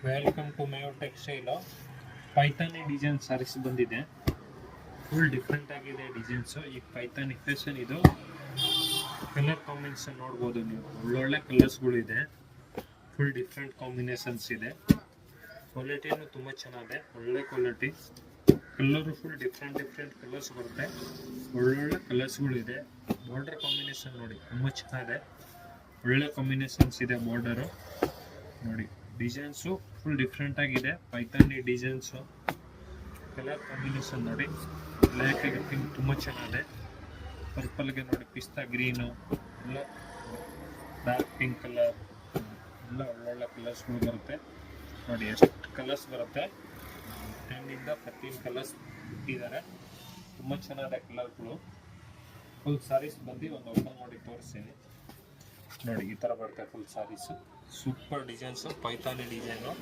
Welcome to Mayo textile. Paithani design saris ಬಂದಿದೆ. Full different ಆಗಿದೆ designs. ಈ ಪೈಥಾನಿ ಫ್ಯಾಷನ್ ಇದು. ಕಲರ್ ಕಾಂಬಿನೇಷನ್ ನೋಡ್ಬೋದು ನೀವು, ಒಳ್ಳೊಳ್ಳೆ ಕಲರ್ಸ್ಗಳು ಇದೆ. ಫುಲ್ ಡಿಫ್ರೆಂಟ್ ಕಾಂಬಿನೇಷನ್ಸ್ ಇದೆ. ಕ್ವಾಲಿಟಿನೂ ತುಂಬ ಚೆನ್ನಾಗಿದೆ, ಒಳ್ಳೆ quality. Colour full different colours ಬರುತ್ತೆ, ಒಳ್ಳೊಳ್ಳೆ ಕಲರ್ಸ್ಗಳು ಇದೆ. ಬಾರ್ಡರ್ ಕಾಂಬಿನೇಷನ್ ನೋಡಿ ತುಂಬ ಚೆನ್ನಾಗಿದೆ, ಒಳ್ಳೆ ಕಾಂಬಿನೇಷನ್ಸ್ ಇದೆ. ಬಾರ್ಡರು ನೋಡಿ, ಡಿಸೈನ್ಸು ಫುಲ್ ಡಿಫ್ರೆಂಟ್ ಆಗಿದೆ. ಪೈಥಾನಿ ಡಿಸೈನ್ಸು, ಕಲರ್ ಕಾಂಬಿನೇಷನ್ ನೋಡಿ, ಬ್ಲ್ಯಾಕ್ ಆಗಿ ಪಿಂಕ್ ತುಂಬ ಚೆನ್ನಾಗಿದೆ. ಪರ್ಪಲ್ಗೆ ನೋಡಿ ಪಿಸ್ತಾ ಗ್ರೀನು, ಎಲ್ಲ ಡಾರ್ಕ್ ಪಿಂಕ್ ಕಲರ್, ಎಲ್ಲ ಒಳ್ಳೊಳ್ಳೆ ಕಲರ್ಸ್ಗಳು ಬರುತ್ತೆ. ನೋಡಿ ಎಷ್ಟು ಕಲರ್ಸ್ ಬರುತ್ತೆ, 10 ಇಂದ 13 ಕಲರ್ಸ್ ಇಟ್ಟಿದ್ದಾರೆ. ತುಂಬ ಚೆನ್ನಾಗಿದೆ ಕಲರ್ಗಳು. ಫುಲ್ ಸಾರೀಸ್ ಬಂದು ಒಂದು ಓಪನ್ ಮಾಡಿ ತೋರಿಸ್ತೀನಿ ನೋಡಿ. ಈ ಥರ ಬರುತ್ತೆ ಫುಲ್ ಸಾರೀಸು. ಸೂಪರ್ ಡಿಸೈನ್ಸು, ಪೈಥಾನಿ ಡಿಸೈನು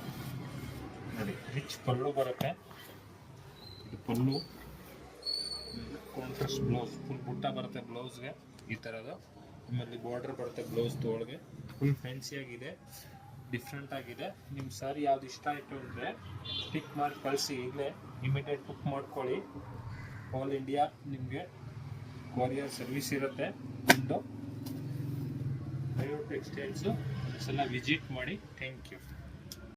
ನೋಡಿ. ರಿಚ್ ಪಲ್ಲು ಬರುತ್ತೆ, ಇದು ಪಲ್ಲು. ಕಾಂಟ್ರಾಸ್ಟ್ ಬ್ಲೌಸ್, ಫುಲ್ ಬುಟ್ಟ ಬರುತ್ತೆ ಬ್ಲೌಸ್ಗೆ ಈ ಥರದ್ದು. ಆಮೇಲೆ ಬಾರ್ಡರ್ ಬರುತ್ತೆ ಬ್ಲೌಸ್ ತೊಳಗೆ. ಫುಲ್ ಫ್ಯಾನ್ಸಿ ಆಗಿದೆ, ಡಿಫ್ರೆಂಟ್ ಆಗಿದೆ. ನಿಮ್ಮ ಸಾರಿ ಯಾವ್ದು ಇಷ್ಟ ಆಯಿತು ಅಂದರೆ ಟಿಕ್ ಮಾಡಿ ಕಳಿಸಿ, ಈಗಲೇ ಇಮಿಡಿಯೇಟ್ ಬುಕ್ ಮಾಡ್ಕೊಳ್ಳಿ. ಆಲ್ ಇಂಡಿಯಾ ನಿಮಗೆ ಕೊರಿಯರ್ ಸರ್ವಿಸ್ ಇರುತ್ತೆ. ಒಂದು ಮೇಯೋ ಟೆಕ್ಸ್ಟೈಲ್ಸು ಒಂದ್ಸಲ ವಿಸಿಟ್ ಮಾಡಿ. Thank you.